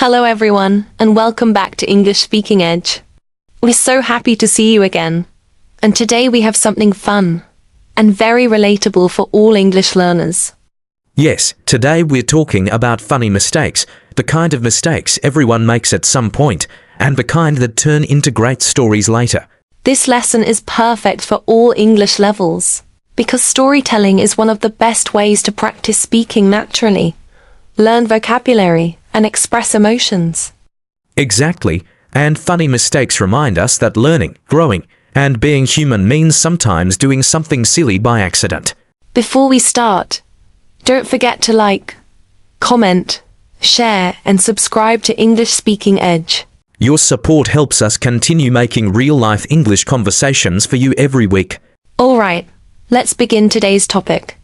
Hello everyone, and welcome back to English Speaking Edge. We're so happy to see you again. And today we have something fun and very relatable for all English learners. Yes, today we're talking about funny mistakes, the kind of mistakes everyone makes at some point, and the kind that turn into great stories later. This lesson is perfect for all English levels, because storytelling is one of the best ways to practice speaking naturally, learn vocabulary, and express emotions. Exactly, and funny mistakes remind us that learning, growing, and being human means sometimes doing something silly by accident. Before we start, don't forget to like, comment, share, and subscribe to English Speaking Edge. Your support helps us continue making real-life English conversations for you every week. Alright, let's begin today's topic.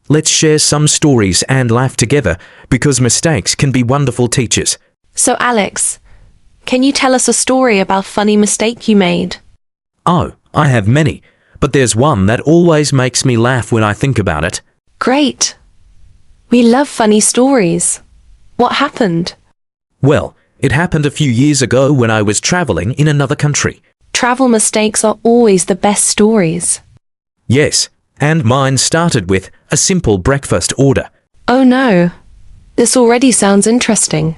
Let's share some stories and laugh together, because mistakes can be wonderful teachers. So Alex, can you tell us a story about a funny mistake you made? Oh, I have many, but there's one that always makes me laugh when I think about it. Great! We love funny stories. What happened? Well, it happened a few years ago when I was traveling in another country. Travel mistakes are always the best stories. Yes, and mine started with a simple breakfast order. Oh no, this already sounds interesting.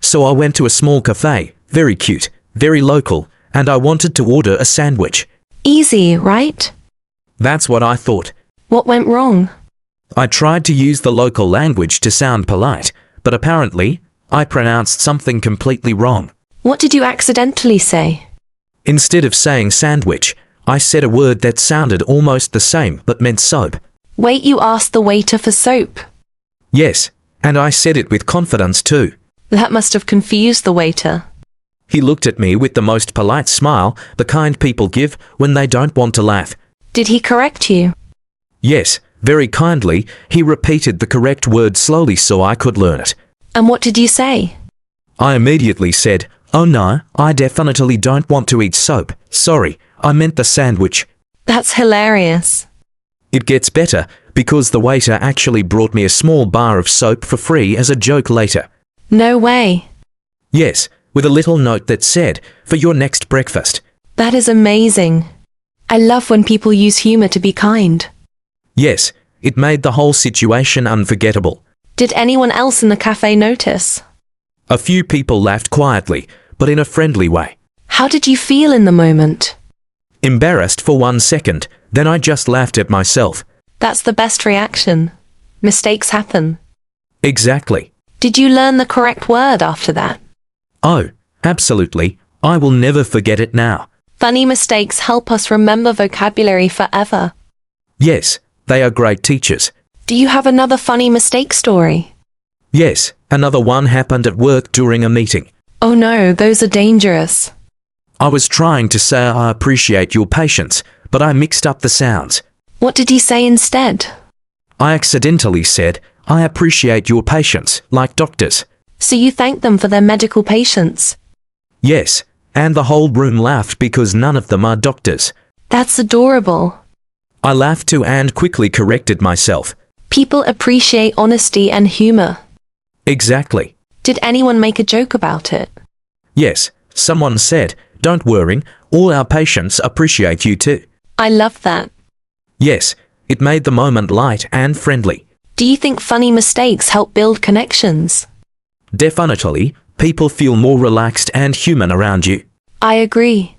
So I went to a small cafe, very cute, very local, and I wanted to order a sandwich. Easy, right? That's what I thought. What went wrong? I tried to use the local language to sound polite, but apparently, I pronounced something completely wrong. What did you accidentally say? Instead of saying sandwich, I said a word that sounded almost the same but meant soap. Wait, you asked the waiter for soap? Yes, and I said it with confidence too. That must have confused the waiter. He looked at me with the most polite smile, the kind people give when they don't want to laugh. Did he correct you? Yes, very kindly, he repeated the correct word slowly so I could learn it. And what did you say? I immediately said, "Oh no, I definitely don't want to eat soap. Sorry, I meant the sandwich." That's hilarious. It gets better, because the waiter actually brought me a small bar of soap for free as a joke later. No way. Yes, with a little note that said, "For your next breakfast." That is amazing. I love when people use humor to be kind. Yes, it made the whole situation unforgettable. Did anyone else in the cafe notice? A few people laughed quietly, but in a friendly way. How did you feel in the moment? Embarrassed for 1 second, then I just laughed at myself. That's the best reaction. Mistakes happen. Exactly. Did you learn the correct word after that? Oh, absolutely. I will never forget it now. Funny mistakes help us remember vocabulary forever. Yes, they are great teachers. Do you have another funny mistake story? Yes, another one happened at work during a meeting. Oh no, those are dangerous. I was trying to say I appreciate your patience, but I mixed up the sounds. What did he say instead? I accidentally said, "I appreciate your patience," like doctors. So you thanked them for their medical patience? Yes, and the whole room laughed because none of them are doctors. That's adorable. I laughed too and quickly corrected myself. People appreciate honesty and humor. Exactly. Did anyone make a joke about it? Yes, someone said, "Don't worry, all our patients appreciate you too." I love that. Yes, it made the moment light and friendly. Do you think funny mistakes help build connections? Definitely, people feel more relaxed and human around you. I agree.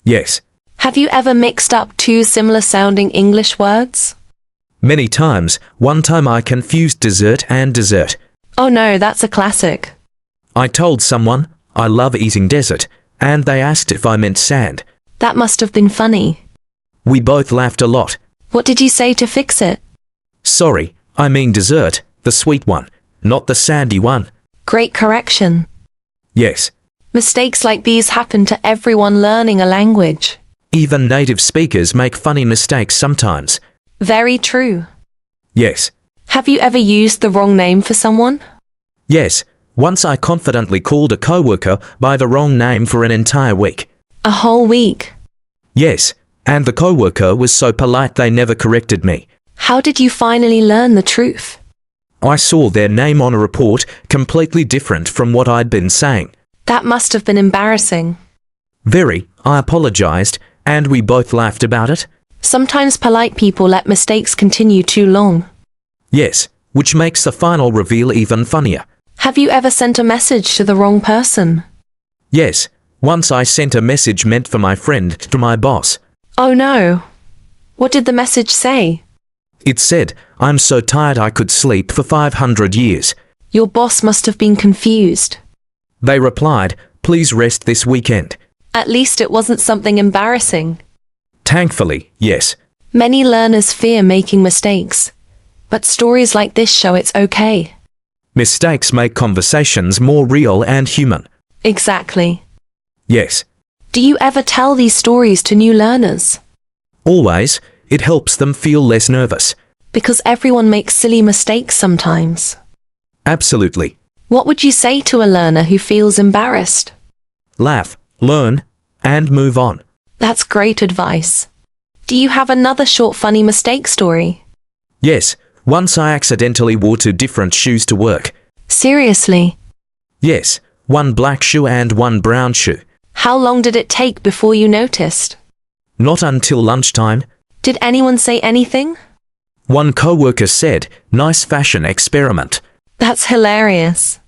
Yes. Have you ever mixed up two similar sounding English words? Many times. One time I confused dessert and dessert. Oh no, that's a classic. I told someone, "I love eating dessert," and they asked if I meant sand. That must have been funny. We both laughed a lot. What did you say to fix it? Sorry, I mean dessert, the sweet one, not the sandy one. Great correction. Yes. Mistakes like these happen to everyone learning a language. Even native speakers make funny mistakes sometimes. Very true. Yes. Have you ever used the wrong name for someone? Yes, once I confidently called a coworker by the wrong name for an entire week. A whole week? Yes, and the coworker was so polite they never corrected me. How did you finally learn the truth? I saw their name on a report completely different from what I'd been saying. That must have been embarrassing. Very. I apologized, and we both laughed about it. Sometimes polite people let mistakes continue too long. Yes, which makes the final reveal even funnier. Have you ever sent a message to the wrong person? Yes, once I sent a message meant for my friend to my boss. Oh no. What did the message say? It said, "I'm so tired I could sleep for 500 years. Your boss must have been confused. They replied, "Please rest this weekend." At least it wasn't something embarrassing. Thankfully, yes. Many learners fear making mistakes, but stories like this show it's okay. Mistakes make conversations more real and human. Exactly. Yes. Do you ever tell these stories to new learners? Always. It helps them feel less nervous. Because everyone makes silly mistakes sometimes. Absolutely. What would you say to a learner who feels embarrassed? Laugh, learn, and move on. That's great advice. Do you have another short funny mistake story? Yes, once I accidentally wore two different shoes to work. Seriously? Yes, one black shoe and one brown shoe. How long did it take before you noticed? Not until lunchtime. Did anyone say anything? One coworker said, "Nice fashion experiment." That's hilarious.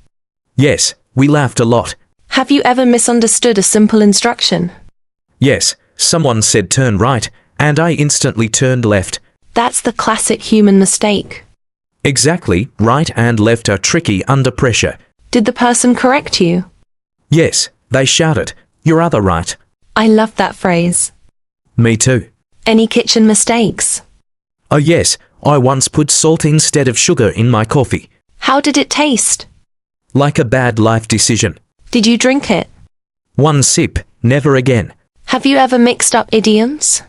Yes, we laughed a lot. Have you ever misunderstood a simple instruction? Yes, someone said turn right, and I instantly turned left. That's the classic human mistake. Exactly, right and left are tricky under pressure. Did the person correct you? Yes, they shouted, "You're other right." I love that phrase. Me too. Any kitchen mistakes? Oh yes, I once put salt instead of sugar in my coffee. How did it taste? Like a bad life decision. Did you drink it? One sip, never again. Have you ever mixed up idioms?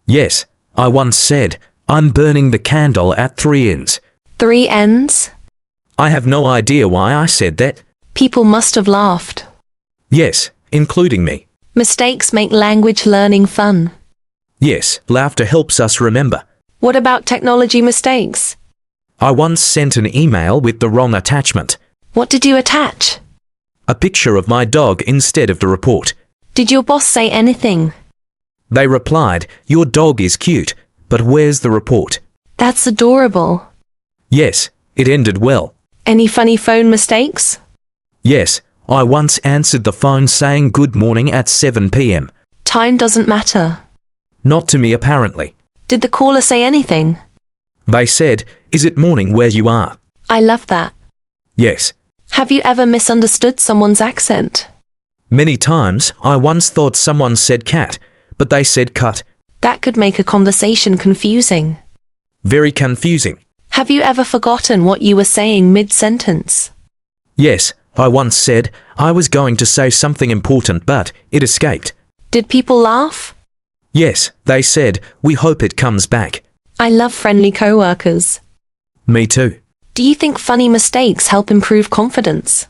Yes, I once said, "I'm burning the candle at 3 ends." 3 ends? I have no idea why I said that. People must have laughed. Yes, including me. Mistakes make language learning fun. Yes, laughter helps us remember. What about technology mistakes? I once sent an email with the wrong attachment. What did you attach? A picture of my dog instead of the report. Did your boss say anything? They replied, "Your dog is cute, but where's the report?" That's adorable. Yes, it ended well. Any funny phone mistakes? Yes, I once answered the phone saying good morning at 7 p.m. Time doesn't matter. Not to me apparently. Did the caller say anything? They said, "Is it morning where you are?" I love that. Yes. Have you ever misunderstood someone's accent? Many times, I once thought someone said cat, but they said cut. That could make a conversation confusing. Very confusing. Have you ever forgotten what you were saying mid-sentence? Yes, I once said I was going to say something important but it escaped. Did people laugh? Yes, they said, "We hope it comes back." I love friendly coworkers. Me too. Do you think funny mistakes help improve confidence?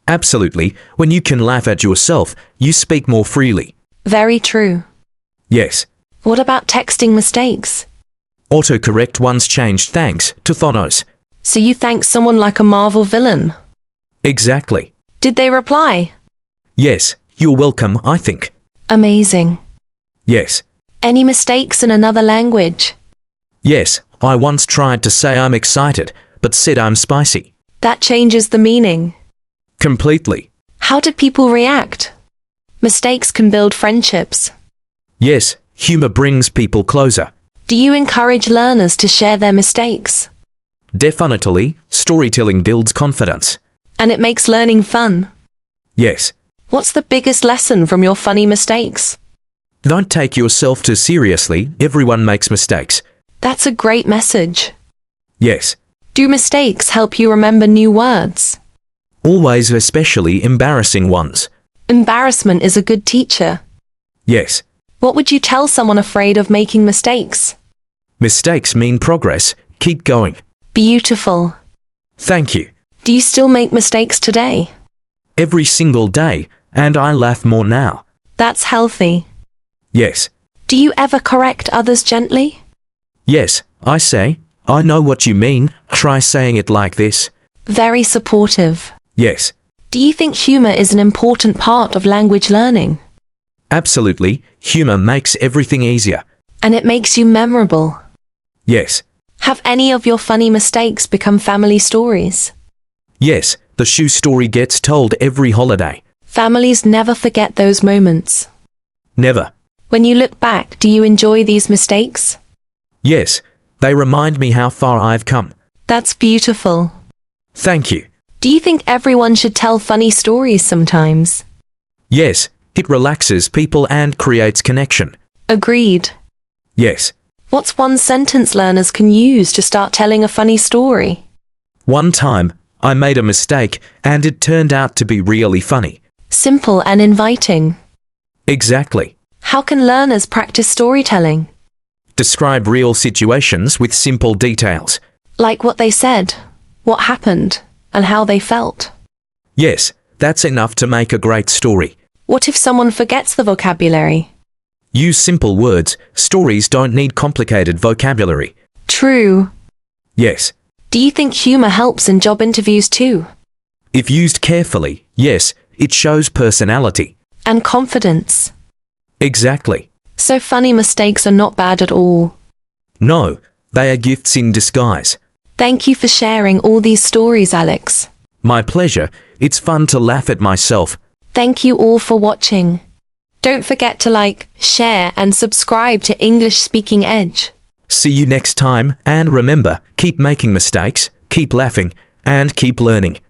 Absolutely. When you can laugh at yourself, you speak more freely. Very true. Yes. What about texting mistakes? Autocorrect once changed thanks to Thanos. So you thank someone like a Marvel villain? Exactly. Did they reply? Yes, you're welcome, I think. Amazing. Yes. Any mistakes in another language? Yes, I once tried to say I'm excited, but said I'm spicy. That changes the meaning. Completely. How did people react? Mistakes can build friendships. Yes, humor brings people closer. Do you encourage learners to share their mistakes? Definitely, storytelling builds confidence. And it makes learning fun. Yes. What's the biggest lesson from your funny mistakes? Don't take yourself too seriously, everyone makes mistakes. That's a great message. Yes. Do mistakes help you remember new words? Always, especially embarrassing ones. Embarrassment is a good teacher. Yes. What would you tell someone afraid of making mistakes? Mistakes mean progress. Keep going. Beautiful. Thank you. Do you still make mistakes today? Every single day, and I laugh more now. That's healthy. Yes. Do you ever correct others gently? Yes, I say, I know what you mean. Try saying it like this. Very supportive. Yes. Do you think humor is an important part of language learning? Absolutely. Humor makes everything easier. And it makes you memorable. Yes. Have any of your funny mistakes become family stories? Yes. The shoe story gets told every holiday. Families never forget those moments. Never. When you look back, do you enjoy these mistakes? Yes. They remind me how far I've come. That's beautiful. Thank you. Do you think everyone should tell funny stories sometimes? Yes. It relaxes people and creates connection. Agreed. Yes. What's one sentence learners can use to start telling a funny story? One time, I made a mistake and it turned out to be really funny. Simple and inviting. Exactly. How can learners practice storytelling? Describe real situations with simple details. Like what they said, what happened, and how they felt. Yes, that's enough to make a great story. What if someone forgets the vocabulary? Use simple words. Stories don't need complicated vocabulary. True. Yes. Do you think humor helps in job interviews too? If used carefully, yes, it shows personality. And confidence. Exactly. So funny mistakes are not bad at all. No, they are gifts in disguise. Thank you for sharing all these stories, Alex. My pleasure. It's fun to laugh at myself. Thank you all for watching. Don't forget to like, share, and subscribe to English Speaking Edge. See you next time, and remember, keep making mistakes, keep laughing, and keep learning.